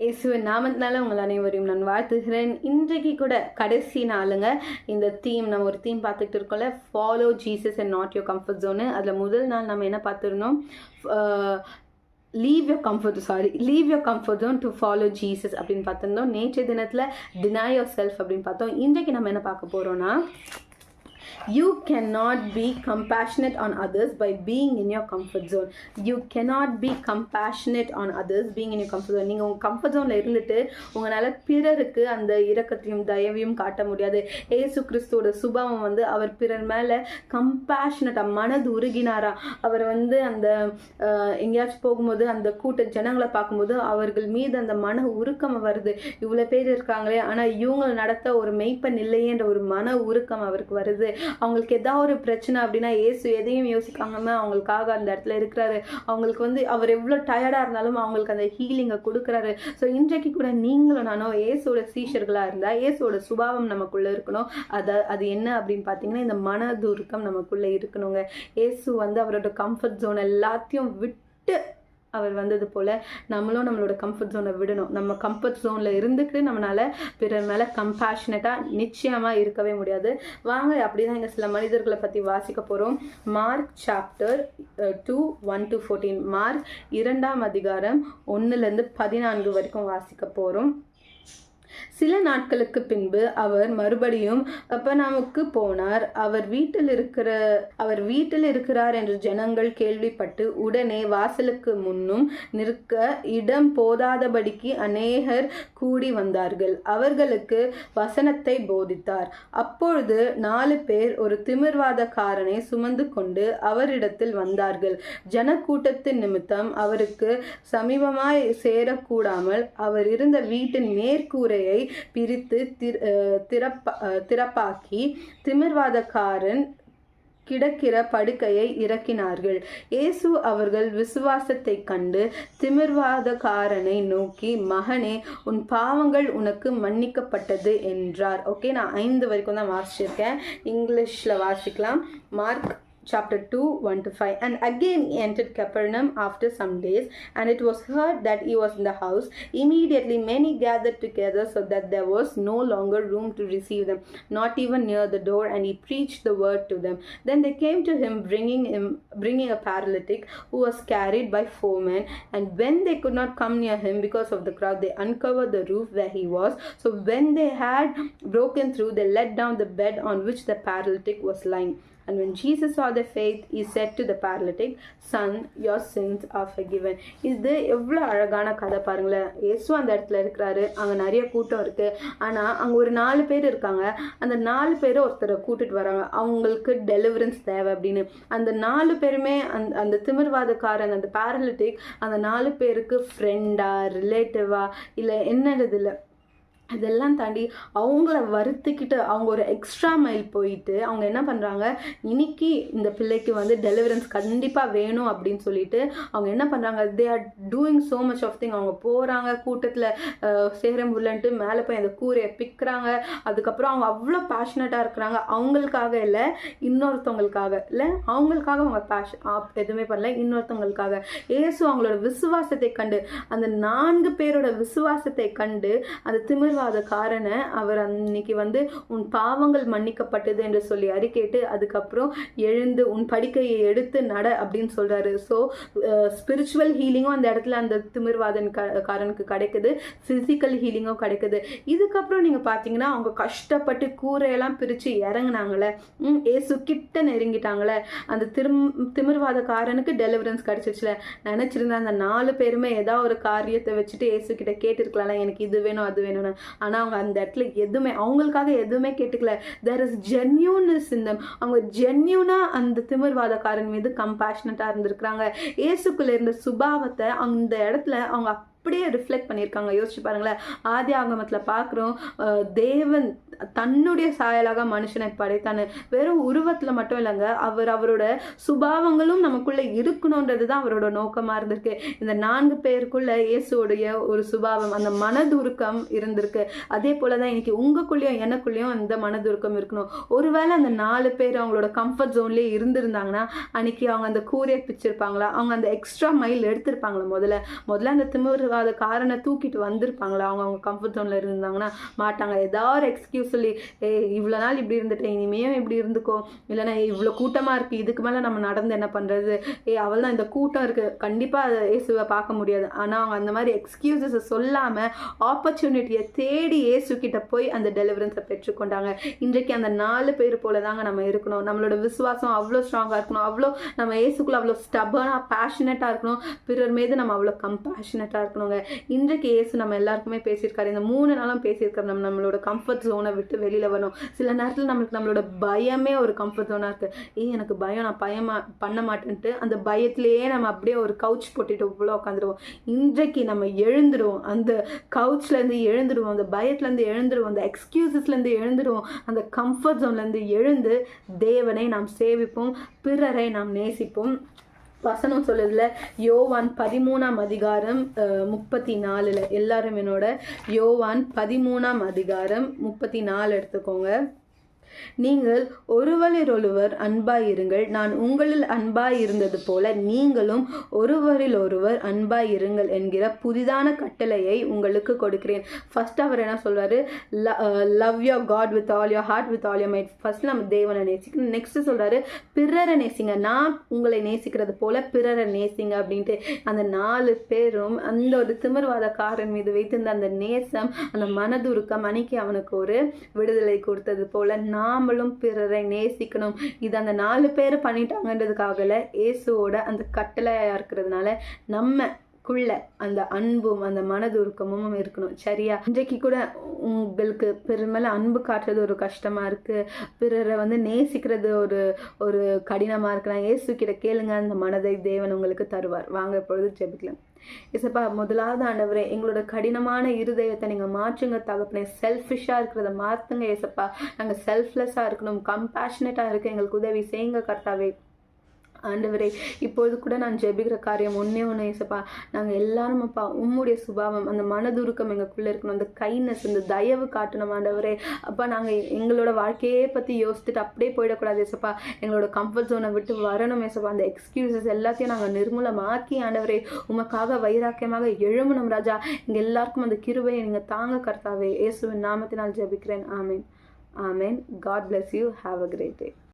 இயேசுவின் நாமத்தினால உங்கள் அனைவரையும் நான் வாழ்த்துகிறேன். இன்றைக்கு கூட கடைசி நாளுங்க. இந்த நம்ம ஒரு தீம் பார்த்துக்கிட்டு இருக்கோம்ல, follow Jesus and not your comfort zone. அதில் முதல் நாள் நம்ம என்ன பார்த்துருந்தோம், leave your comfort zone to follow Jesus அப்படின்னு பார்த்துருந்தோம். நேற்றைய தினத்தில் டினை யோர் செல்ஃப் அப்படின்னு பார்த்தோம். இன்றைக்கு நம்ம என்ன பார்க்க போகிறோன்னா, you cannot be compassionate on others by being in your comfort zone. You cannot be compassionate on others being in your comfort zone. நீங்கள் உங்கள் கம்ஃபர்ட் ஜோனில் இருந்துட்டு உங்களால் பிறருக்கு அந்த இரக்கத்தையும் தயவையும் காட்ட முடியாது. ஏசு கிறிஸ்துவோட சுபாவம் அவர் பிறர் மேலே கம்பேஷனட்டாக மனது உருகினாரா. அவர் அந்த எங்கேயாச்சும் போகும்போது அந்த கூட்ட ஜனங்களை பார்க்கும்போது அவர்கள் மீது அந்த மன உருக்கம் வருது. இவ்வளோ பேர் இருக்காங்களே, ஆனால் இவங்க நடத்த ஒரு மெய்ப்பன் இல்லையேன்ற ஒரு மன உருக்கம் அவருக்கு வருது. அவங்களுக்கு ஏதாவது ஒரு பிரச்சனை அப்படின்னா இயேசு எதையும் யோசிக்காம அவங்களுக்காக அந்த இடத்துல இருக்கிறாரு. அவங்களுக்கு அவர் எவ்வளோ டயர்டாக இருந்தாலும் அவங்களுக்கு அந்த ஹீலிங்கை கொடுக்குறாரு. ஸோ இன்றைக்கு கூட நீங்களும் நானும் இயேசுவோட சீஷர்களாக இருந்தால் இயேசுவோட சுபாவம் நமக்குள்ளே இருக்கணும். அது என்ன அப்படின்னு பார்த்தீங்கன்னா, இந்த மனதுருக்கம் நமக்குள்ளே இருக்கணுங்க. இயேசு அவரோட கம்ஃபர்ட் ஜோன் எல்லாத்தையும் விட்டு அவர் வந்தது போல் நம்மளும் நம்மளோட கம்ஃபர்ட் ஜோனை விடணும். நம்ம கம்ஃபர்ட் ஜோனில் இருந்துக்கிட்டு நம்மளால் பிறர் மேலே கம்பேஷனட்டாக நிச்சயமாக இருக்கவே முடியாது. வாங்க அப்படி தான் இங்கே சில மனிதர்களை பற்றி வாசிக்க போகிறோம். Mark chapter 2:1-14. மார்க் 2ஆம் அதிகாரம் 1-14 வரைக்கும் வாசிக்க போகிறோம். சில நாட்களுக்கு பின்பு அவர் மறுபடியும் கப்பர்நாமுக்கு போனார். அவர் வீட்டில் இருக்கிறார் என்று ஜனங்கள் கேள்விப்பட்டு உடனே வாசலுக்கு முன்னும் நிற்க இடம் போதாதபடிக்கு அநேகர் கூடி வந்தார்கள். அவர்களுக்கு வசனத்தை போதித்தார். அப்பொழுது 4 பேர் ஒரு திமிர்வாதக்காரனை சுமந்து கொண்டு அவரிடத்தில் வந்தார்கள். ஜனக்கூட்டத்தின் நிமித்தம் அவருக்கு சமீபமாய் சேரக்கூடாமல் அவர் இருந்த வீட்டின் மேற்கூரையை பிரித்து திறப்பாக்கி திமிர்வாதக்காரன் கிடக்கிற படுக்கையை இறக்கினார்கள். இயேசு அவர்கள் விசுவாசத்தை கண்டு திமிர்வாதக்காரனை நோக்கி, மகனே, உன் பாவங்கள் உனக்கு மன்னிக்கப்பட்டது என்றார். ஓகே, நான் 5 வரைக்கும் தான் வாசிச்சிருக்கேன். இங்கிலீஷில் வாசிக்கலாம். Mark Chapter 2:1-5. And again he entered Capernaum after some days, and it was heard that he was in the house. Immediately many gathered together, so that there was no longer room to receive them, not even near the door, and he preached the word to them. Then they came to him, bringing a paralytic who was carried by 4 men. And when they could not come near him because of the crowd, they uncovered the roof where he was. So when they had broken through, they let down the bed on which the paralytic was lying. And when Jesus saw their faith, he said to the paralytic, Son, your sins are forgiven. இது எவ்வளோ அழகான கதை பாருங்களேன். இயேசு அந்த இடத்துல இருக்கிறாரு. அங்கே நிறைய கூட்டம் இருக்குது. ஆனால் அங்கே ஒரு 4 பேர் இருக்காங்க. அந்த 4 பேரை ஒருத்தரை கூட்டிட்டு வராங்க. அவங்களுக்கு டெலிவரன்ஸ் தேவை அப்படின்னு. அந்த 4 பேருமே அந்த திமிர்வாதக்காரன், அந்த பேரலிட்டிக், அந்த 4 பேருக்கு ஃப்ரெண்டா, ரிலேட்டிவா, இல்லை என்னது இல்லை, இதெல்லாம் தாண்டி அவங்கள வருத்திக்கிட்டு அவங்க ஒரு எக்ஸ்ட்ரா மைல் போயிட்டு அவங்க என்ன பண்ணுறாங்க, இன்னைக்கு இந்த பிள்ளைக்கு டெலிவரன்ஸ் கண்டிப்பாக வேணும் அப்படின்னு சொல்லிட்டு அவங்க என்ன பண்ணுறாங்க, they are doing so much of thing. அவங்க போகிறாங்க, கூட்டத்தில் சேர முடியலன்ட்டு மேலே போய் அந்த கூரையை பிக்கிறாங்க. அதுக்கப்புறம் அவங்க அவ்வளோ பேஷனட்டாக இருக்கிறாங்க. அவங்களுக்காக இல்லை, இன்னொருத்தவங்களுக்காக இல்லை, அவங்களுக்காக அவங்க எதுவுமே பண்ணல, இன்னொருத்தவங்களுக்காக. ஏசு அவங்களோட விசுவாசத்தை கண்டு, அந்த 4 பேரோட விசுவாசத்தை கண்டு அந்த திமிர்வாதக்காரனை அவர் அன்னைக்கு உன் பாவங்கள் மன்னிக்கப்பட்டது என்று சொல்லி அறிக்கைட்டு அதுக்கப்புறம் எழுந்து உன் படுக்கையை எடுத்து நட அப்படின்னு சொல்றாரு. ஸோ ஸ்பிரிச்சுவல் ஹீலிங்கும் அந்த இடத்துல அந்த திமிர்வாதக்காரனுக்கு கிடைக்குது, பிசிக்கல் ஹீலிங்கும் கிடைக்குது. இதுக்கப்புறம் நீங்க பாத்தீங்கன்னா அவங்க கஷ்டப்பட்டு கூரையெல்லாம் பிரிச்சு இறங்குனாங்களே, ஏசு கிட்ட நெருங்கிட்டாங்களே, அந்த திமிர்வாதக்காரனுக்கு டெலிவரன்ஸ் கிடைச்சிச்சுல. நினைச்சிருந்தா அந்த 4 பேருமே ஏதாவது ஒரு காரியத்தை வச்சுட்டு ஏசு கிட்ட கேட்டிருக்கலாம், எனக்கு இது வேணும் அது வேணும்னு. ஆனால் அவங்க அந்த இடத்துல எதுவுமே அவங்களுக்காக எதுவுமே கேட்டுக்கல. தேர் இஸ் ஜென்யூனஸ் இன் தம். அவங்க ஜென்யூனாக அந்த திமிர்வாதக்காரன் மீது கம்பேஷனட்டாக இருந்திருக்கிறாங்க. இயேசுக்குள்ள இருந்த சுபாவத்தை அந்த இடத்துல அவங்க அப்படியே ரிஃப்ளெக்ட் பண்ணியிருக்காங்க. யோசிச்சு பாருங்களேன். ஆதி ஆகமத்தில் பார்க்குறோம், தேவன் தன்னுடைய சாயலாக மனுஷனை படைத்தான்னு. வெறும் உருவத்தில் மட்டும் இல்லைங்க, அவரோட சுபாவங்களும் நமக்குள்ள இருக்கணுன்றது தான் அவரோட நோக்கமாக இருந்திருக்கு. இந்த 4 பேருக்குள்ள இயேசுடைய ஒரு சுபாவம், அந்த மனதுருக்கம் இருந்திருக்கு. அதே போல தான் இன்னைக்கு உங்களுக்குள்ளேயும் எனக்குள்ளேயும் அந்த மனதுருக்கம் இருக்கணும். ஒருவேளை அந்த 4 பேர் அவங்களோட கம்ஃபர்ட் ஜோன்லேயே இருந்திருந்தாங்கன்னா அன்னைக்கு அவங்க அந்த கூரையை பிச்சிருப்பாங்களா? அவங்க அந்த எக்ஸ்ட்ரா மைல் எடுத்திருப்பாங்களா? முதல்ல அந்த திமிர்வாத காரனை தூக்கிட்டு வந்திருப்பாங்களா? அவங்க கம்ஃபர்ட் ஜோனில் இருந்தாங்கன்னா மாட்டாங்க. ஏதாவது ஒரு எக்ஸ்கியூஸ் சொல்லி, இவ்வளோ நாள் இப்படி இருந்துட்டேன், இனிமேயும் இப்படி இருந்துக்கோ, இல்லைன்னா இவ்வளோ கூட்டமாக இருக்குது, இதுக்கு மேலே நம்ம நடந்து என்ன பண்ணுறது, அவள் தான் இந்த கூட்டம் இருக்குது, கண்டிப்பாக அதை இயேசுவை பார்க்க முடியாது. ஆனால் அவங்க அந்த மாதிரி எக்ஸ்கியூசஸை சொல்லாமல் ஆப்பர்ச்சுனிட்டியை தேடி இயேசுக்கிட்ட போய் அந்த டெலிவரன்ஸை பெற்றுக்கொண்டாங்க. இன்றைக்கு அந்த 4 பேர் போல தாங்க நம்ம இருக்கணும். நம்மளோட விசுவாசம் அவ்வளோ ஸ்ட்ராங்காக இருக்கணும், அவ்வளோ நம்ம இயேசுக்குள்ள அவ்வளோ ஸ்டபனாக பேஷனட்டாக இருக்கணும், பிறர் மீது நம்ம அவ்வளோ கம்பேஷனட்டாக இருக்கணுங்க. இன்றைக்கு இயேசு நம்ம எல்லாருக்குமே பேசியிருக்காரு. இந்த 3 நாளும் பேசியிருக்காரு. நம்மளோட கம்ஃபர்ட் ஜோனை விட்டு வெளியில் வரணும். சில நேரத்தில் நம்மளோட பயமே ஒரு கம்ஃபர்ட் ஜோனாக இருக்குது. எனக்கு பயம், நான் பண்ண மாட்டேன்ட்டு அந்த பயத்திலேயே நம்ம அப்படியே ஒரு கவுச் போட்டுட்டு போல உட்காந்துருவோம். இன்றைக்கு நம்ம எழுந்துடுவோம், அந்த கவுச்லேருந்து எழுந்துடுவோம், அந்த பயத்துலேருந்து எழுந்துடுவோம், அந்த எக்ஸ்கியூசஸ்லேருந்து எழுந்துடுவோம், அந்த கம்ஃபர்ட் ஜோன்லேருந்து எழுந்து தேவனை நாம் சேவிப்போம், பிறரை நாம் நேசிப்போம். வசனம் சொல்லுதுல, யோவான் 13ஆம் அதிகாரம் 34. எல்லாரும் என்னோட யோவான் 13ஆம் அதிகாரம் 34 எடுத்துக்கோங்க. நீங்கள் ஒருவரிலொருவர் அன்பாயிருங்கள், நான் உங்களில் அன்பாயிருந்தது போல நீங்களும் ஒருவரிலொருவர் அன்பாயிருங்கள் என்கிற புதிதான கட்டளையை உங்களுக்கு கொடுக்கிறேன். ஃபர்ஸ்ட் அவர் என்ன சொல்றாரு? Love your God with all your heart with all your mind. First நம்ம தேவனை நேசிக்கணும். நெக்ஸ்ட் சொல்றாரு பிறரை நேசிங்க, நான் உங்களை நேசிக்கிறது போல பிறரை நேசிங்க அப்படின்ட்டு. அந்த 4 பேரும் அந்த ஒரு திமிர்வாதக்காரன் மீது வைத்திருந்த அந்த நேசம், அந்த மனதுருக்கம் அன்னைக்கு அவனுக்கு ஒரு விடுதலை கொடுத்தது போல நாமளும் பிறரை நேசிக்கணும். இது அந்த 4 பேர் பண்ணிட்டாங்கன்றதுக்காகல, இயேசுவோட அந்த கட்டளையா இருக்கிறதுனால நம்மக்குள்ள அந்த அன்பும் அந்த மனதுருக்கமும் இருக்கணும். சரியா? இன்றைக்கு கூட உங்களுக்கு பிறர் மேல அன்பு காட்டுறது ஒரு கஷ்டமா இருக்கு, பிறரை நேசிக்கிறது ஒரு கடினமா இருக்கலாம். இயேசு கிட்ட கேளுங்க, அந்த மனதை தேவன் உங்களுக்கு தருவார். வாங்க இப்பொழுது ஜெபிக்கலாம். ஏசப்பா, முதலாவது ஆண்டவரே, எங்களோட கடினமான இருதயத்தை நீங்க மாற்றுங்க தகப்பனே. செல்ஃபிஷா இருக்கிறத மாத்துங்க ஏசப்பா. நாங்க செல்ஃப்லெஸ்ஸா இருக்கணும், கம்பேஷனேட்டா இருக்க எங்களுக்கு உதவி செய்யுங்க கர்த்தாவே. ஆண்டவரே, இப்பொழுது கூட நான் ஜெபிக்கிற காரியம் ஒன்னே ஏசப்பா, நாங்கள் எல்லாரும் அப்பா உம்முடைய சுபாவம், அந்த மனதுருக்கம் எங்களுக்குள்ளே இருக்கணும், அந்த கைண்ட்னஸ், இந்த தயவு காட்டணும் ஆண்டவரே. அப்பா, நாங்கள் எங்களோட வாழ்க்கையே பற்றி யோசிச்சுட்டு அப்படியே போயிடக்கூடாது ஏசப்பா. எங்களோட கம்ஃபர்ட் ஜோனை விட்டு வரணும் ஏசப்பா. அந்த எக்ஸ்கியூசஸ் எல்லாத்தையும் நாங்கள் நிர்மூலமாக்கி ஆண்டவரே உமக்காக வைராக்கியமாக எழுமணும் ராஜா. எங்கள் எல்லாருக்கும் அந்த கிருபையை நீங்கள் தாங்க கர்த்தாவே. இயேசுவின் நாமத்தினால் ஜெபிக்கிறேன். ஆமேன். ஆமேன். God bless you. Have a great day.